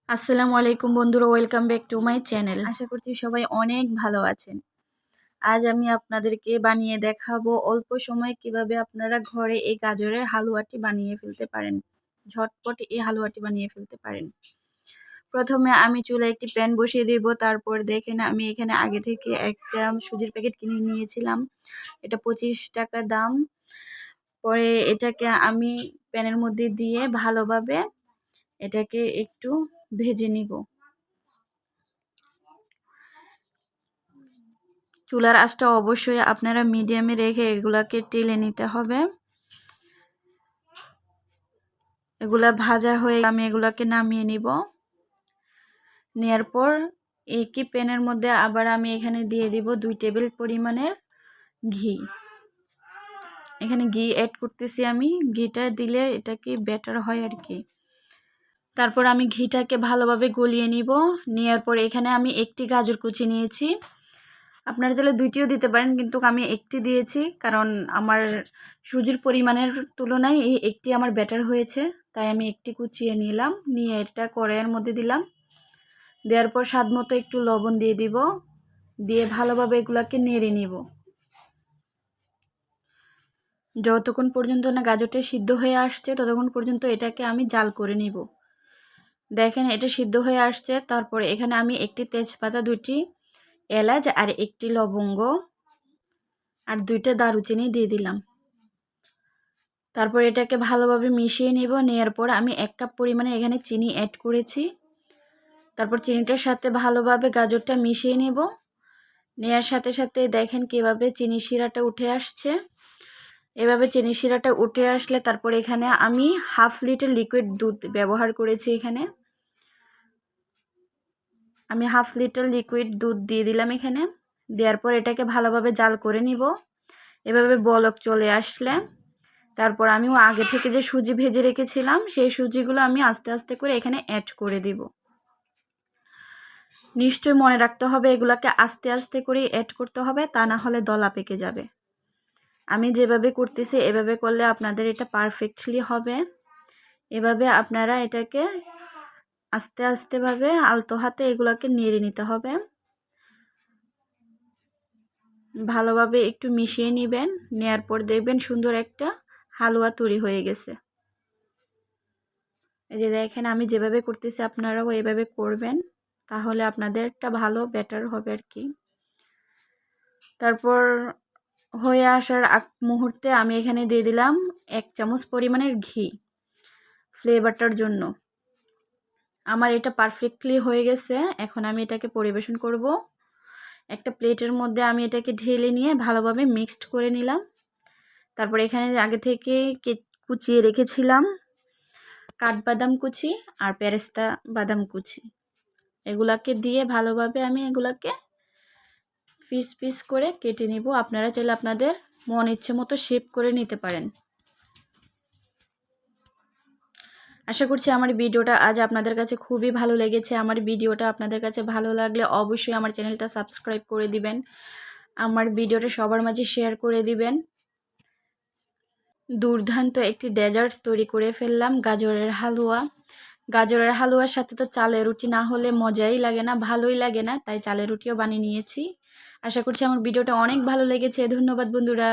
আসসালামু আলাইকুম বন্ধুরা, welcome back to my channel. আশা করছি সবাই অনেক ভালো আছেন। আজ আমি আপনাদেরকে বানিয়ে দেখাবো অল্প সময়ে কিভাবে আপনারা ঘরে এই গাজরের হালুয়াটি বানিয়ে ফেলতে পারেন। ঝটপট এই হালুয়াটি বানিয়ে ফেলতে পারেন। প্রথমে আমি চুলায় একটি প্যান বসিয়ে দেব। তারপর দেখেন আমি এখানে আগে থেকে একটা সুজির প্যাকেট কিনে নিয়েছিলাম। এটা 25 টাকা দাম। পরে এটাকে আমি প্যানের মধ্যে দিয়ে ভালোভাবে এটাকে একটু ভেজে নিব। চুলার আঁচটা অবশ্যই আপনারা মিডিয়ামে রেখে এগুলাকে টেলে নিতে হবে। এগুলা ভাজা হয়ে আমি এগুলাকে নামিয়ে নিব। নেয়ার পর একই প্যানের মধ্যে আবার আমি এখানে দিয়ে দিব 2 টেবিল পরিমাণের ঘি। এখানে ঘি অ্যাড করতেছি আমি। ঘিটা দিলে এটা কি বেটার হয় আর কি। তারপর আমি ঘিটাকে ভালোভাবে গলিয়ে নিব। নেয়ার পর এখানে আমি একটি গাজর কুচি নিয়েছি। আপনারা চাইলে 2টিও দিতে পারেন, কিন্তু আমি একটি দিয়েছি কারণ আমার সুজির পরিমাণের তুলনায় এই একটি আমার বেটার হয়েছে, তাই আমি একটি কুচিয়ে নিলাম। নিয়ে এটা কড়াইয়ের মধ্যে দিলাম। দেওয়ার পর স্বাদ মতো একটু লবণ দিয়ে দিব। দিয়ে ভালোভাবে এগুলাকে নেড়ে নিব যতক্ষণ পর্যন্ত না গাজরটা সিদ্ধ হয়ে আসছে, ততক্ষণ পর্যন্ত এটাকে আমি জাল করে নিব। দেখেন এটা সিদ্ধ হয়ে আসছে। তারপরে এখানে আমি একটি তেজপাতা, 2টি এলাচ আর একটি লবঙ্গ আর 2টা দারুচিনি দিয়ে দিলাম। তারপর এটাকে ভালোভাবে মিশিয়ে নিব। নেয়ার পর আমি 1 কাপ পরিমাণে এখানে চিনি অ্যাড করেছি। তারপর চিনিটার সাথে ভালোভাবে গাজরটা মিশিয়ে নিব। নেয়ার সাথে সাথে দেখেন কিভাবে চিনি শিরাটা উঠে আসছে। এভাবে চিনি শিরাটা উঠে আসলে তারপর এখানে আমি 1/2 লিটার লিকুইড দুধ ব্যবহার করেছি। এখানে আমি 1/2 লিটার লিকুইড দুধ দিয়ে দিলাম এখানে। দেওয়ার পর এটাকে ভালোভাবে জাল করে নিব। এভাবে বলক চলে আসলে তারপর আমি আগে থেকে যে সুজি ভেজে রেখেছিলাম সেই সুজিগুলো আমি আস্তে আস্তে করে এখানে অ্যাড করে দিব। নিশ্চয়ই মনে রাখতে হবে এগুলাকে আস্তে আস্তে করে অ্যাড করতে হবে, তা না হলে দলা পেকে যাবে। আমি যেভাবে করতেছি এভাবে করলে আপনাদের এটা পারফেক্টলি হবে। এভাবে আপনারা এটাকে আস্তে আস্তে ভাবে আলতো হাতে এগুলাকে নেড়ে নিতে হবে। ভালোভাবে একটু মিশিয়ে নেবেন। নেয়ার পর দেখবেন সুন্দর একটা হালুয়া তৈরি হয়ে গেছে। এই যে দেখেন আমি যেভাবে করতেছি আপনারাও এভাবে করবেন, তাহলে আপনাদেরটা ভালো বেটার হবে আর কি। তারপর হয়ে আসার আগ মুহূর্তে আমি এখানে দিয়ে দিলাম 1 চামচ পরিমাণের ঘি ফ্লেভারটার জন্য। আমার এটা পারফেক্টলি হয়ে গেছে। এখন আমি এটাকে পরিবেশন করব। একটা প্লেটের মধ্যে আমি এটাকে ঢেলে নিয়ে ভালোভাবে মিক্সড করে নিলাম। তারপর এখানে আগে থেকে কুচিয়ে রেখেছিলাম কাঠবাদাম কুচি আর পেরেস্তা বাদাম কুচি, এগুলাকে দিয়ে ভালোভাবে আমি এগুলাকে পিস পিস করে কেটে নিব। আপনারা চাইলে আপনাদের মন ইচ্ছে মতো শেপ করে নিতে পারেন। আশা করছি আমার ভিডিওটা আজ আপনাদের কাছে খুবই ভালো লেগেছে। আমার ভিডিওটা আপনাদের কাছে ভালো লাগলে অবশ্যই আমার চ্যানেলটা সাবস্ক্রাইব করে দিবেন। আমার ভিডিওটা সবার মাঝে শেয়ার করে দিবেন। দুর্দান্ত একটি ডেজার্ট তৈরি করে ফেললাম, গাজরের হালুয়া। গাজরের হালুয়ার সাথে তো চালের রুটি না হলে মজাই লাগে না, ভালোই লাগে না, তাই চালের রুটিও বানিয়ে নিয়েছি। আশা করছি আমার ভিডিওটা অনেক ভালো লেগেছে। ধন্যবাদ বন্ধুরা।